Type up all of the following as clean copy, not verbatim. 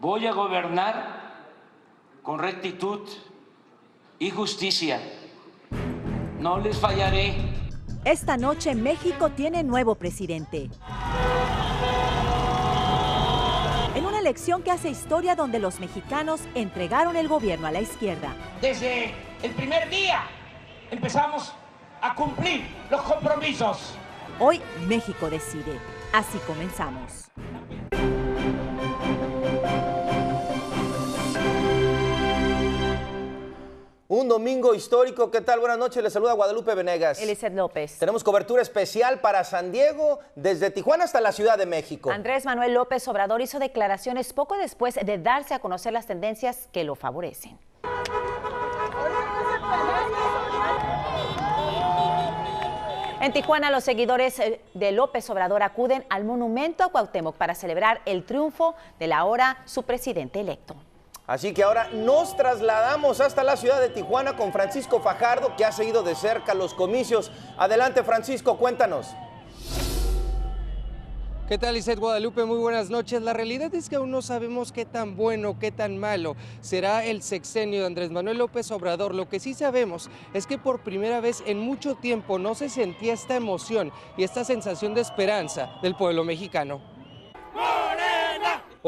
Voy a gobernar con rectitud y justicia. No les fallaré. Esta noche México tiene nuevo presidente. En una elección que hace historia donde los mexicanos entregaron el gobierno a la izquierda. Desde el primer día empezamos a cumplir los compromisos. Hoy México decide. Así comenzamos. Un domingo histórico. ¿Qué tal? Buenas noches. Les saluda Guadalupe Venegas. Elizeth López. Tenemos cobertura especial para San Diego, desde Tijuana hasta la Ciudad de México. Andrés Manuel López Obrador hizo declaraciones poco después de darse a conocer las tendencias que lo favorecen. En Tijuana, los seguidores de López Obrador acuden al monumento a Cuauhtémoc para celebrar el triunfo del ahora su presidente electo. Así que ahora nos trasladamos hasta la ciudad de Tijuana con Francisco Fajardo, que ha seguido de cerca los comicios. Adelante, Francisco, cuéntanos. ¿Qué tal, Elizeth? Guadalupe? Muy buenas noches. La realidad es que aún no sabemos qué tan bueno, qué tan malo será el sexenio de Andrés Manuel López Obrador. Lo que sí sabemos es que por primera vez en mucho tiempo no se sentía esta emoción y esta sensación de esperanza del pueblo mexicano.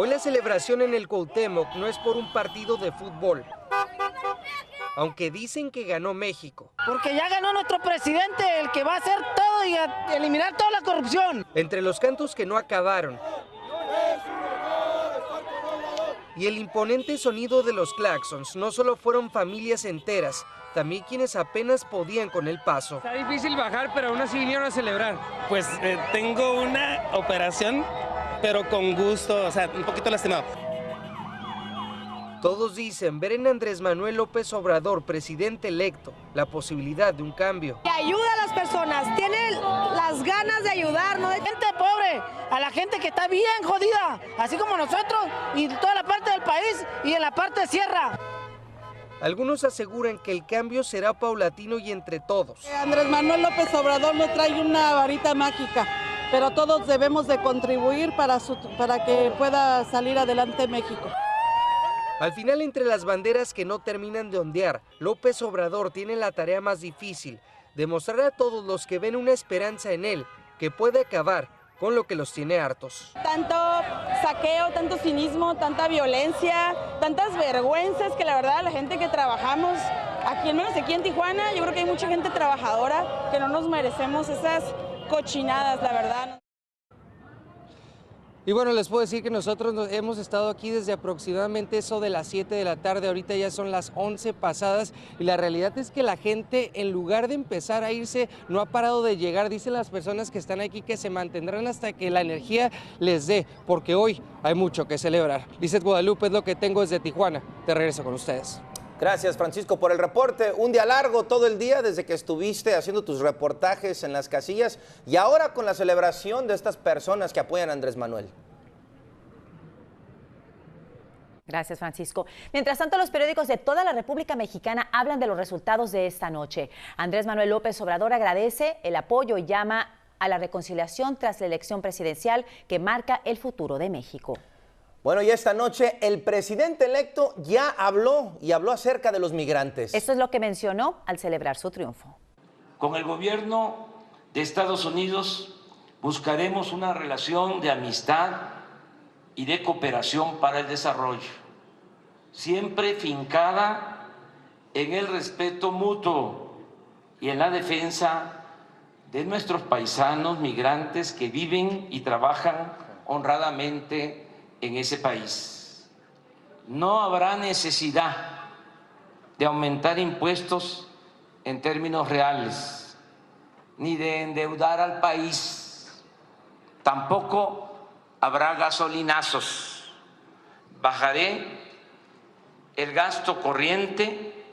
Hoy la celebración en el Cuauhtémoc no es por un partido de fútbol, aunque dicen que ganó México. Porque ya ganó nuestro presidente, el que va a hacer todo y a eliminar toda la corrupción. Entre los cantos que no acabaron y el imponente sonido de los claxons, no solo fueron familias enteras, también quienes apenas podían con el paso. Está difícil bajar, pero aún así vinieron a celebrar. Pues tengo una operación, pero con gusto, o sea, un poquito lastimado. Todos dicen ver en Andrés Manuel López Obrador, presidente electo, la posibilidad de un cambio. Que ayuda a las personas, tiene las ganas de ayudar, no de gente pobre, a la gente que está bien jodida, así como nosotros y toda la parte del país y en la parte de sierra. Algunos aseguran que el cambio será paulatino y entre todos. Andrés Manuel López Obrador no trae una varita mágica, pero todos debemos de contribuir para que pueda salir adelante México. Al final, entre las banderas que no terminan de ondear, López Obrador tiene la tarea más difícil, demostrar a todos los que ven una esperanza en él, que puede acabar con lo que los tiene hartos. Tanto saqueo, tanto cinismo, tanta violencia, tantas vergüenzas que la verdad la gente que trabajamos, aquí al menos aquí en Tijuana, yo creo que hay mucha gente trabajadora que no nos merecemos esas cochinadas, la verdad. Y bueno, les puedo decir que nosotros hemos estado aquí desde aproximadamente eso de las 7 de la tarde, ahorita ya son las 11 pasadas y la realidad es que la gente, en lugar de empezar a irse, no ha parado de llegar. Dicen las personas que están aquí que se mantendrán hasta que la energía les dé, porque hoy hay mucho que celebrar. Elizeth Guadalupe, es lo que tengo desde Tijuana. Te regreso con ustedes. Gracias, Francisco, por el reporte. Un día largo todo el día desde que estuviste haciendo tus reportajes en las casillas y ahora con la celebración de estas personas que apoyan a Andrés Manuel. Gracias, Francisco. Mientras tanto, los periódicos de toda la República Mexicana hablan de los resultados de esta noche. Andrés Manuel López Obrador agradece el apoyo y llama a la reconciliación tras la elección presidencial que marca el futuro de México. Bueno, y esta noche el presidente electo ya habló acerca de los migrantes. Esto es lo que mencionó al celebrar su triunfo. Con el gobierno de Estados Unidos buscaremos una relación de amistad y de cooperación para el desarrollo, siempre fincada en el respeto mutuo y en la defensa de nuestros paisanos migrantes que viven y trabajan honradamente en ese país. No habrá necesidad de aumentar impuestos en términos reales, ni de endeudar al país. Tampoco habrá gasolinazos. Bajaré el gasto corriente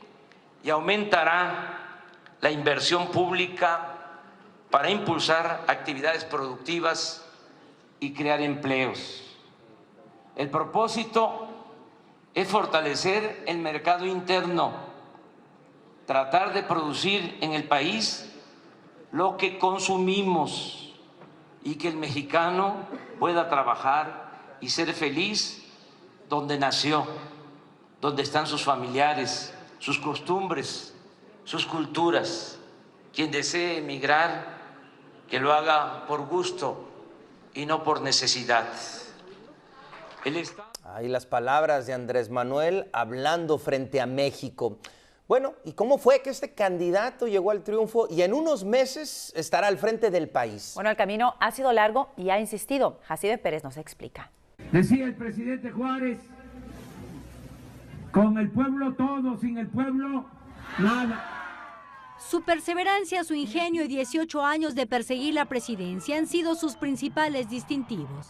y aumentará la inversión pública para impulsar actividades productivas y crear empleos. El propósito es fortalecer el mercado interno, tratar de producir en el país lo que consumimos y que el mexicano pueda trabajar y ser feliz donde nació, donde están sus familiares, sus costumbres, sus culturas. Quien desee emigrar, que lo haga por gusto y no por necesidad. Ahí las palabras de Andrés Manuel hablando frente a México. Bueno, ¿y cómo fue que este candidato llegó al triunfo y en unos meses estará al frente del país? Bueno, el camino ha sido largo y ha insistido. Jacibe Pérez nos explica. Decía el presidente Juárez, con el pueblo todo, sin el pueblo nada. Su perseverancia, su ingenio y 18 años de perseguir la presidencia han sido sus principales distintivos.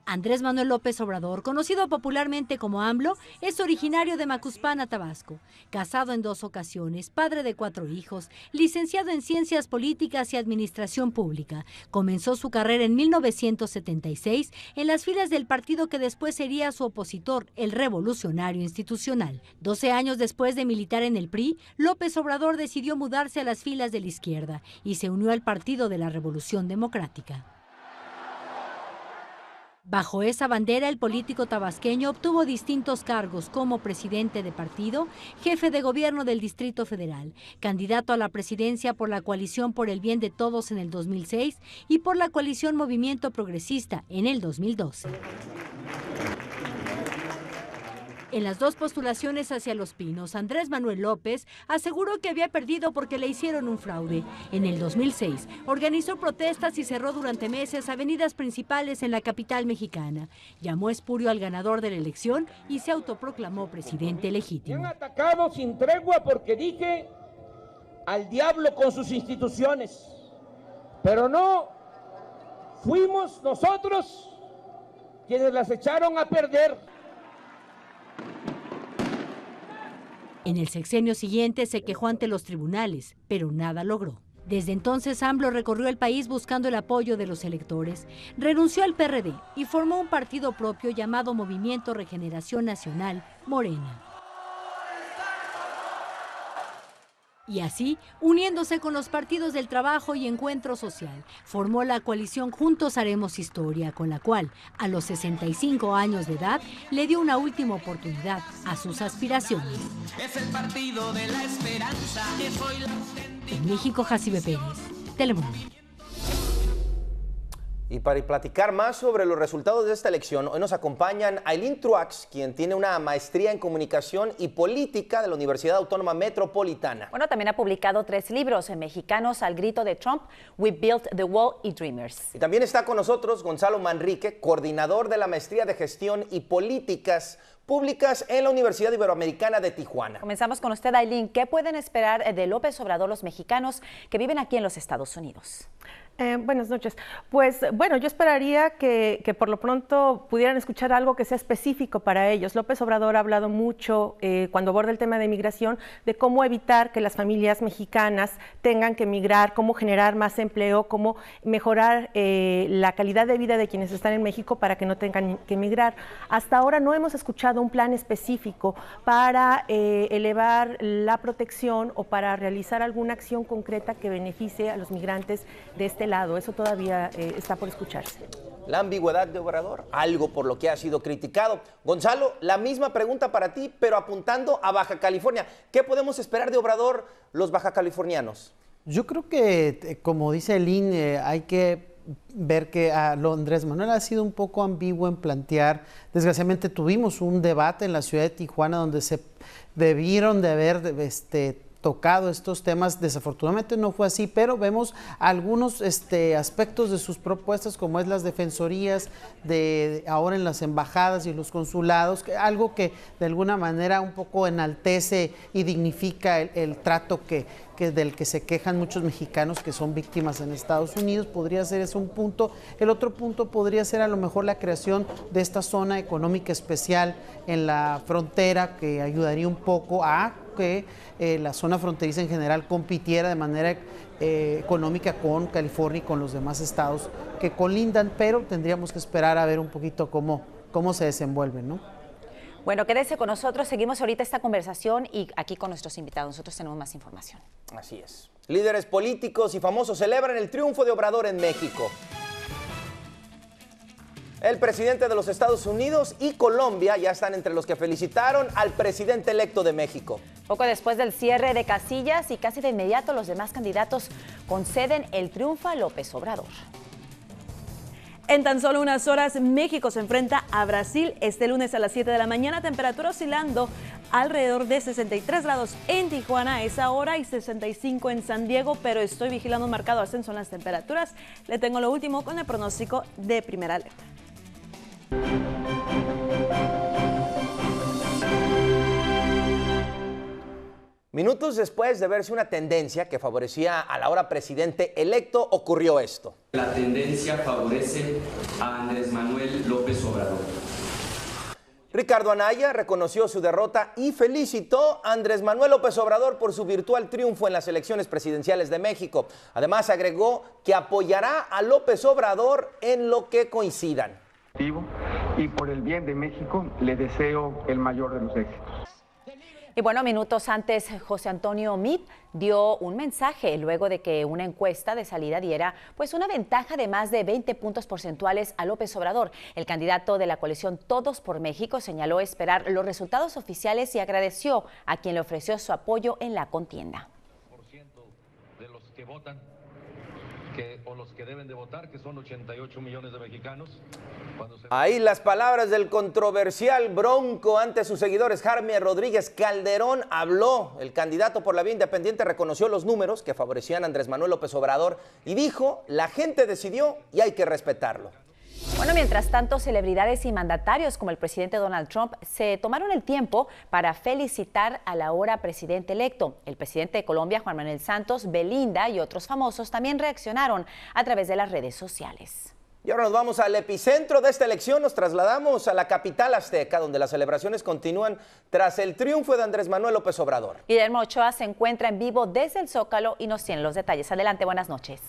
Andrés Manuel López Obrador, conocido popularmente como AMLO, es originario de Macuspana, Tabasco. Casado en 2 ocasiones, padre de 4 hijos, licenciado en Ciencias Políticas y Administración Pública. Comenzó su carrera en 1976 en las filas del partido que después sería su opositor, el Revolucionario Institucional. 12 años después de militar en el PRI, López Obrador decidió mudarse a las filas de la izquierda y se unió al Partido de la Revolución Democrática. Bajo esa bandera, el político tabasqueño obtuvo distintos cargos como presidente de partido, jefe de gobierno del Distrito Federal, candidato a la presidencia por la Coalición por el Bien de Todos en el 2006 y por la Coalición Movimiento Progresista en el 2012. En las 2 postulaciones hacia Los Pinos, Andrés Manuel López aseguró que había perdido porque le hicieron un fraude. En el 2006, organizó protestas y cerró durante meses avenidas principales en la capital mexicana. Llamó espurio al ganador de la elección y se autoproclamó presidente legítimo. Me han atacado sin tregua porque dije al diablo con sus instituciones, pero no fuimos nosotros quienes las echaron a perder. En el sexenio siguiente se quejó ante los tribunales, pero nada logró. Desde entonces, AMLO recorrió el país buscando el apoyo de los electores, renunció al PRD y formó un partido propio llamado Movimiento Regeneración Nacional, Morena. Y así, uniéndose con los partidos del Trabajo y Encuentro Social, formó la coalición Juntos Haremos Historia, con la cual, a los 65 años de edad, le dio una última oportunidad a sus aspiraciones. Es el partido de la esperanza, que soy la... En México, Jacibe Pérez, Telemundo. Y para platicar más sobre los resultados de esta elección, hoy nos acompañan Aylin Truax, quien tiene una maestría en Comunicación y Política de la Universidad Autónoma Metropolitana. Bueno, también ha publicado 3 libros, Mexicanos al grito de Trump, We Built the Wall y Dreamers. Y también está con nosotros Gonzalo Manrique, coordinador de la Maestría de Gestión y Políticas Públicas en la Universidad Iberoamericana de Tijuana. Comenzamos con usted, Aylin. ¿Qué pueden esperar de López Obrador los mexicanos que viven aquí en los Estados Unidos? Buenas noches. Pues bueno, yo esperaría que por lo pronto pudieran escuchar algo que sea específico para ellos. López Obrador ha hablado mucho cuando aborda el tema de migración de cómo evitar que las familias mexicanas tengan que migrar, cómo generar más empleo, cómo mejorar la calidad de vida de quienes están en México para que no tengan que migrar. Hasta ahora no hemos escuchado un plan específico para elevar la protección o para realizar alguna acción concreta que beneficie a los migrantes de este lado. Eso todavía está por escucharse. La ambigüedad de Obrador, algo por lo que ha sido criticado. Gonzalo, la misma pregunta para ti, pero apuntando a Baja California. ¿Qué podemos esperar de Obrador los bajacalifornianos? Yo creo que, como dice Aylin, hay que ver que Andrés Manuel ha sido un poco ambiguo en plantear. Desgraciadamente tuvimos un debate en la ciudad de Tijuana donde se debieron de haber tocado estos temas. Desafortunadamente no fue así, pero vemos algunos aspectos de sus propuestas, como es las defensorías de ahora en las embajadas y los consulados, algo que de alguna manera un poco enaltece y dignifica el trato del que se quejan muchos mexicanos que son víctimas en Estados Unidos. Podría ser ese un punto. El otro punto podría ser a lo mejor la creación de esta zona económica especial en la frontera, que ayudaría un poco a que la zona fronteriza en general compitiera de manera económica con California y con los demás estados que colindan, pero tendríamos que esperar a ver un poquito cómo se desenvuelven, ¿no? Bueno, quédese con nosotros, seguimos ahorita esta conversación y aquí con nuestros invitados. Nosotros tenemos más información. Así es. Líderes políticos y famosos celebran el triunfo de Obrador en México. El presidente de los Estados Unidos y Colombia ya están entre los que felicitaron al presidente electo de México. Poco después del cierre de casillas y casi de inmediato los demás candidatos conceden el triunfo a López Obrador. En tan solo unas horas, México se enfrenta a Brasil este lunes a las 7 de la mañana, temperatura oscilando alrededor de 63 grados en Tijuana a esa hora y 65 en San Diego, pero estoy vigilando un marcado ascenso en las temperaturas. Le tengo lo último con el pronóstico de Primera Alerta. Minutos después de verse una tendencia que favorecía al ahora presidente electo, ocurrió esto. La tendencia favorece a Andrés Manuel López Obrador. Ricardo Anaya reconoció su derrota y felicitó a Andrés Manuel López Obrador por su virtual triunfo en las elecciones presidenciales de México. Además, agregó que apoyará a López Obrador en lo que coincidan. Y por el bien de México, le deseo el mayor de los éxitos. Y bueno, minutos antes, José Antonio Meade dio un mensaje luego de que una encuesta de salida diera pues una ventaja de más de 20 puntos porcentuales a López Obrador. El candidato de la coalición Todos por México señaló esperar los resultados oficiales y agradeció a quien le ofreció su apoyo en la contienda. De los que votan, o los que deben de votar, que son 88 millones de mexicanos. Ahí las palabras del controversial Bronco ante sus seguidores. Jaime Rodríguez Calderón habló. El candidato por la vía independiente reconoció los números que favorecían a Andrés Manuel López Obrador y dijo, la gente decidió y hay que respetarlo. Bueno, mientras tanto, celebridades y mandatarios como el presidente Donald Trump se tomaron el tiempo para felicitar al ahora presidente electo. El presidente de Colombia, Juan Manuel Santos, Belinda y otros famosos también reaccionaron a través de las redes sociales. Y ahora nos vamos al epicentro de esta elección, nos trasladamos a la capital azteca, donde las celebraciones continúan tras el triunfo de Andrés Manuel López Obrador. Guillermo Ochoa se encuentra en vivo desde el Zócalo y nos tiene los detalles. Adelante, buenas noches.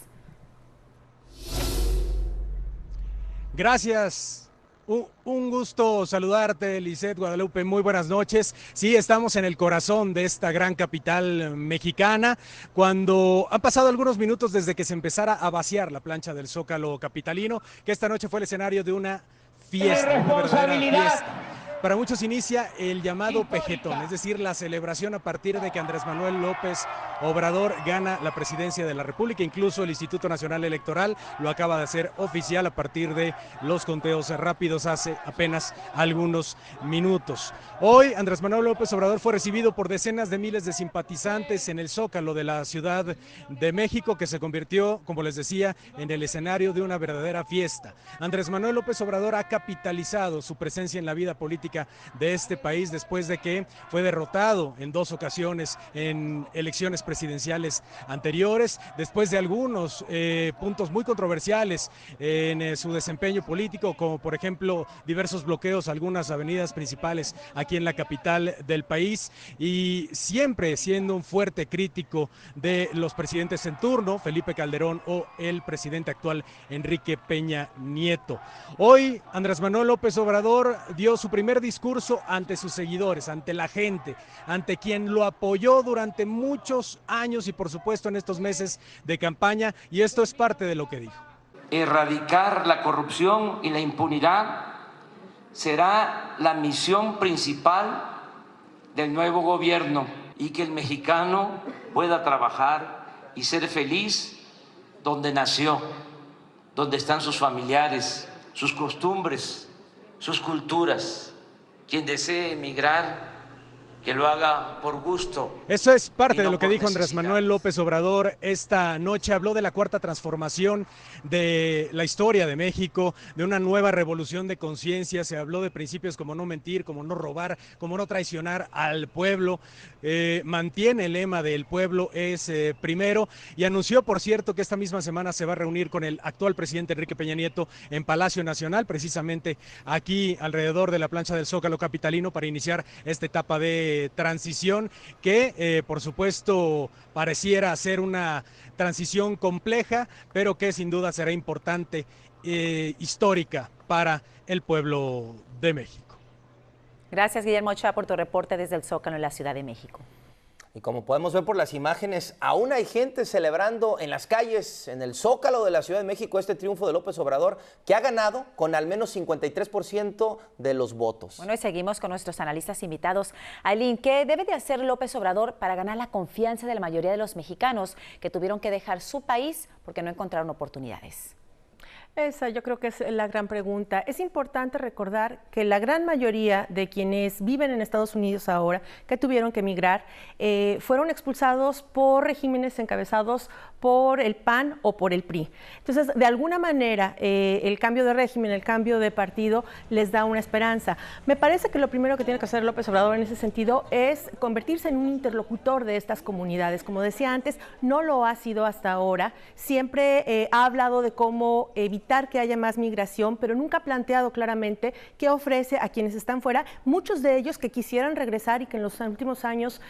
Gracias. Un gusto saludarte, Lisette, Guadalupe, muy buenas noches. Sí, estamos en el corazón de esta gran capital mexicana, cuando han pasado algunos minutos desde que se empezara a vaciar la plancha del Zócalo capitalino, que esta noche fue el escenario de una fiesta, una verdadera fiesta. Para muchos inicia el llamado pejetón, es decir, la celebración a partir de que Andrés Manuel López Obrador gana la presidencia de la República. Incluso el Instituto Nacional Electoral lo acaba de hacer oficial a partir de los conteos rápidos hace apenas algunos minutos. Hoy Andrés Manuel López Obrador fue recibido por decenas de miles de simpatizantes en el Zócalo de la Ciudad de México, que se convirtió, como les decía, en el escenario de una verdadera fiesta. Andrés Manuel López Obrador ha capitalizado su presencia en la vida política de este país después de que fue derrotado en 2 ocasiones en elecciones presidenciales anteriores, después de algunos puntos muy controversiales en su desempeño político, como por ejemplo diversos bloqueos a algunas avenidas principales aquí en la capital del país, y siempre siendo un fuerte crítico de los presidentes en turno, Felipe Calderón o el presidente actual Enrique Peña Nieto. Hoy Andrés Manuel López Obrador dio su primer discurso ante sus seguidores, ante la gente, ante quien lo apoyó durante muchos años y por supuesto en estos meses de campaña, y esto es parte de lo que dijo. Erradicar la corrupción y la impunidad será la misión principal del nuevo gobierno, y que el mexicano pueda trabajar y ser feliz donde nació, donde están sus familiares, sus costumbres, sus culturas. Quien desee emigrar, que lo haga por gusto. Eso es parte de lo que dijo Andrés Manuel López Obrador esta noche. Habló de la cuarta transformación de la historia de México, de una nueva revolución de conciencia. Se habló de principios como no mentir, como no robar, como no traicionar al pueblo. Mantiene el lema de el pueblo es primero, y anunció, por cierto, que esta misma semana se va a reunir con el actual presidente Enrique Peña Nieto en Palacio Nacional, precisamente aquí alrededor de la plancha del Zócalo capitalino, para iniciar esta etapa de transición que por supuesto pareciera ser una transición compleja, pero que sin duda será importante, histórica para el pueblo de México. Gracias, Guillermo Ochoa, por tu reporte desde el Zócalo en la Ciudad de México. Y como podemos ver por las imágenes, aún hay gente celebrando en las calles, en el Zócalo de la Ciudad de México, este triunfo de López Obrador, que ha ganado con al menos 53% de los votos. Bueno, y seguimos con nuestros analistas invitados. Ailín, ¿qué debe de hacer López Obrador para ganar la confianza de la mayoría de los mexicanos que tuvieron que dejar su país porque no encontraron oportunidades? Esa yo creo que es la gran pregunta. Es importante recordar que la gran mayoría de quienes viven en Estados Unidos ahora, que tuvieron que emigrar, fueron expulsados por regímenes encabezados por el PAN o por el PRI. Entonces, de alguna manera, el cambio de régimen, el cambio de partido, les da una esperanza. Me parece que lo primero que tiene que hacer López Obrador en ese sentido es convertirse en un interlocutor de estas comunidades. Como decía antes, no lo ha sido hasta ahora. Siempre ha hablado de cómo evitar que haya más migración, pero nunca ha planteado claramente qué ofrece a quienes están fuera, muchos de ellos que quisieran regresar y que en los últimos años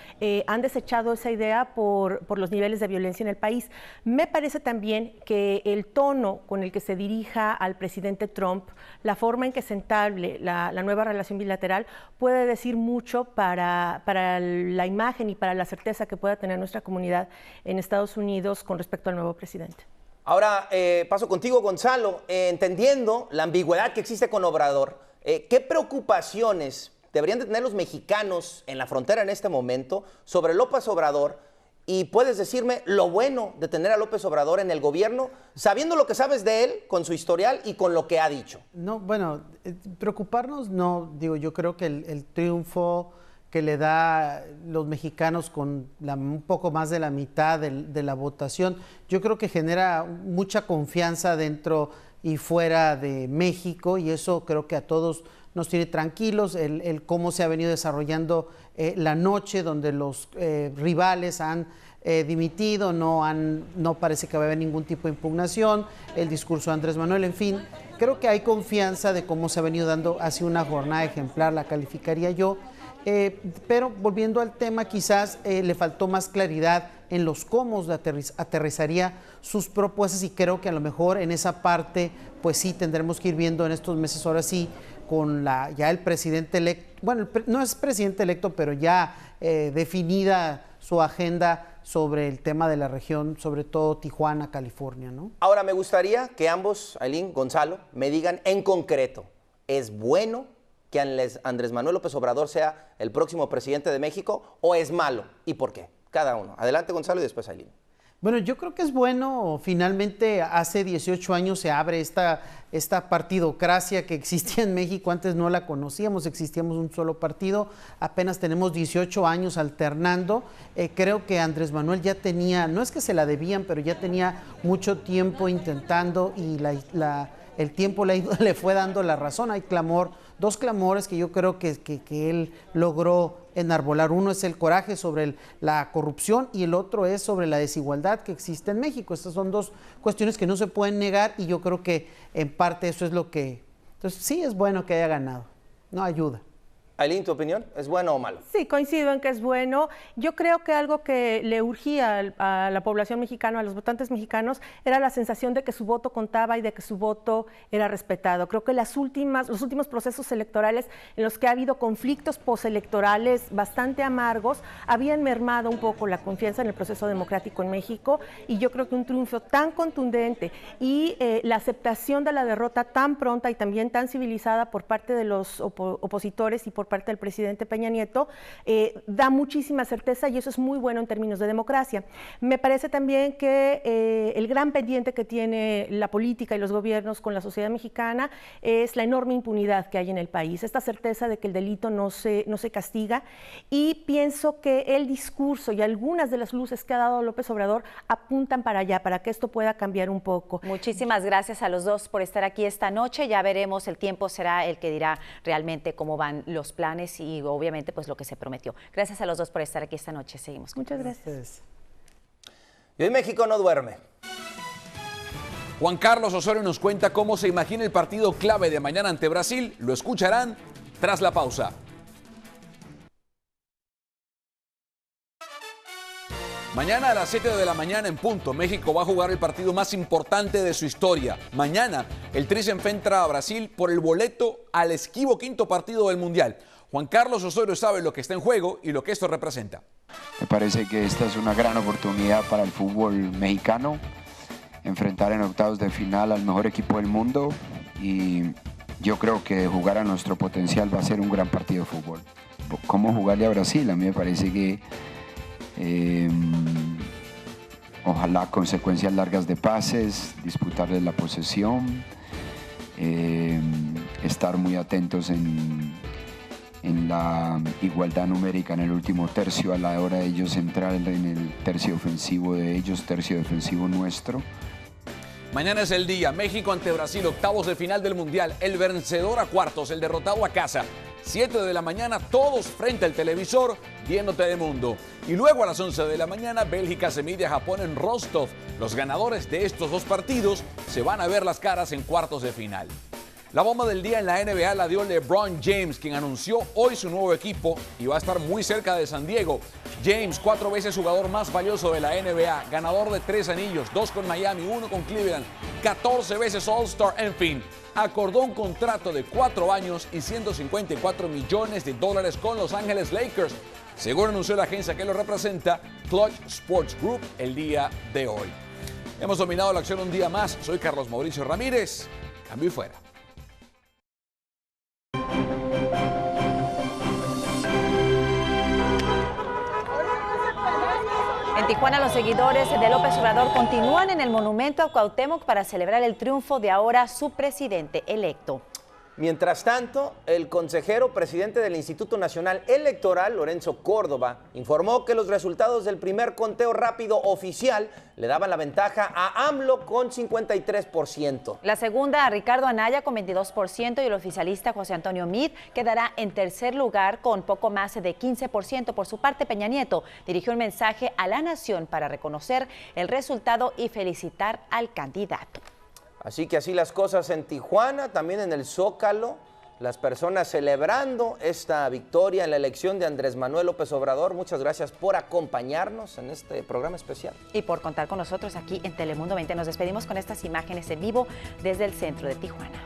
han desechado esa idea por los niveles de violencia en el país. Me parece también que el tono con el que se dirija al presidente Trump, la forma en que se entable la nueva relación bilateral, puede decir mucho para la imagen y para la certeza que pueda tener nuestra comunidad en Estados Unidos con respecto al nuevo presidente. Ahora paso contigo, Gonzalo, entendiendo la ambigüedad que existe con Obrador, ¿qué preocupaciones deberían de tener los mexicanos en la frontera en este momento sobre López Obrador? Y puedes decirme lo bueno de tener a López Obrador en el gobierno, sabiendo lo que sabes de él, con su historial y con lo que ha dicho. No, bueno, preocuparnos no, digo, yo creo que el triunfo que le da los mexicanos con un poco más de la mitad de la votación, yo creo que genera mucha confianza dentro y fuera de México, y eso creo que a todos nos tiene tranquilos, el cómo se ha venido desarrollando la noche, donde los rivales han dimitido, no parece que va a haber ningún tipo de impugnación, el discurso de Andrés Manuel, en fin, creo que hay confianza de cómo se ha venido dando, ha sido una jornada ejemplar, la calificaría yo. Pero volviendo al tema, quizás le faltó más claridad en los cómo aterrizaría sus propuestas, y creo que a lo mejor en esa parte, pues sí, tendremos que ir viendo en estos meses, ahora sí, con ya el presidente electo, bueno, no es presidente electo, pero ya definida su agenda sobre el tema de la región, sobre todo Tijuana, California, ¿no? Ahora me gustaría que ambos, Ailín, Gonzalo, me digan en concreto, ¿es bueno que Andrés Manuel López Obrador sea el próximo presidente de México, o es malo? ¿Y por qué? Cada uno. Adelante, Gonzalo, y después Ailín. Bueno, yo creo que es bueno. Finalmente, hace 18 años se abre esta partidocracia que existía en México. Antes no la conocíamos, existíamos un solo partido. Apenas tenemos 18 años alternando. Creo que Andrés Manuel ya tenía, no es que se la debían, pero ya tenía mucho tiempo intentando, y el tiempo le fue dando la razón. Hay dos clamores que yo creo que él logró enarbolar. Uno es el coraje sobre la corrupción, y el otro es sobre la desigualdad que existe en México. Estas son dos cuestiones que no se pueden negar, y yo creo que en parte eso es lo que... Entonces sí es bueno que haya ganado, no ayuda. Ailín, ¿tu opinión? ¿Es bueno o malo? Sí, coincido en que es bueno. Yo creo que algo que le urgía a la población mexicana, a los votantes mexicanos, era la sensación de que su voto contaba y de que su voto era respetado. Creo que los últimos procesos electorales en los que ha habido conflictos postelectorales bastante amargos habían mermado un poco la confianza en el proceso democrático en México, y yo creo que un triunfo tan contundente y la aceptación de la derrota tan pronta y también tan civilizada por parte de los opositores y por parte del presidente Peña Nieto, da muchísima certeza, y eso es muy bueno en términos de democracia. Me parece también que el gran pendiente que tiene la política y los gobiernos con la sociedad mexicana es la enorme impunidad que hay en el país, esta certeza de que el delito no se castiga, y pienso que el discurso y algunas de las luces que ha dado López Obrador apuntan para allá, para que esto pueda cambiar un poco. Muchísimas gracias a los dos por estar aquí esta noche. Ya veremos, el tiempo será el que dirá realmente cómo van los planes y obviamente pues lo que se prometió. Gracias a los dos por estar aquí esta noche. Seguimos. Muchas gracias. Y hoy México no duerme. Juan Carlos Osorio nos cuenta cómo se imagina el partido clave de mañana ante Brasil. Lo escucharán tras la pausa. Mañana a las 7 de la mañana en punto, México va a jugar el partido más importante de su historia. Mañana, el Tri se enfrenta a Brasil por el boleto al esquivo quinto partido del Mundial. Juan Carlos Osorio sabe lo que está en juego y lo que esto representa. Me parece que esta es una gran oportunidad para el fútbol mexicano, enfrentar en octavos de final al mejor equipo del mundo, y yo creo que jugar a nuestro potencial va a ser un gran partido de fútbol. ¿Cómo jugarle a Brasil? A mí me parece que ojalá consecuencias largas de pases, disputarles la posesión, estar muy atentos en la igualdad numérica en el último tercio a la hora de ellos entrar en el tercio ofensivo de ellos, tercio defensivo nuestro. Mañana es el día, México ante Brasil, octavos de final del Mundial, el vencedor a cuartos, el derrotado a casa. 7 de la mañana, todos frente al televisor, viendo Telemundo. Y luego a las 11 de la mañana, Bélgica se mide a Japón en Rostov. Los ganadores de estos dos partidos se van a ver las caras en cuartos de final. La bomba del día en la NBA la dio LeBron James, quien anunció hoy su nuevo equipo y va a estar muy cerca de San Diego. James, 4 veces jugador más valioso de la NBA, ganador de 3 anillos, 2 con Miami, 1 con Cleveland, 14 veces All-Star, en fin, acordó un contrato de 4 años y $154 millones con Los Ángeles Lakers, según anunció la agencia que lo representa, Clutch Sports Group, el día de hoy. Hemos dominado la acción un día más. Soy Carlos Mauricio Ramírez. Cambio y fuera. En Tijuana, los seguidores de López Obrador continúan en el monumento a Cuauhtémoc para celebrar el triunfo de ahora su presidente electo. Mientras tanto, el consejero presidente del Instituto Nacional Electoral, Lorenzo Córdoba, informó que los resultados del primer conteo rápido oficial le daban la ventaja a AMLO con 53%. La segunda a Ricardo Anaya con 22% y el oficialista José Antonio Meade quedará en tercer lugar con poco más de 15%. Por su parte, Peña Nieto dirigió un mensaje a la nación para reconocer el resultado y felicitar al candidato. Así que así las cosas en Tijuana, también en el Zócalo, las personas celebrando esta victoria en la elección de Andrés Manuel López Obrador. Muchas gracias por acompañarnos en este programa especial. Y por contar con nosotros aquí en Telemundo 20. Nos despedimos con estas imágenes en vivo desde el centro de Tijuana.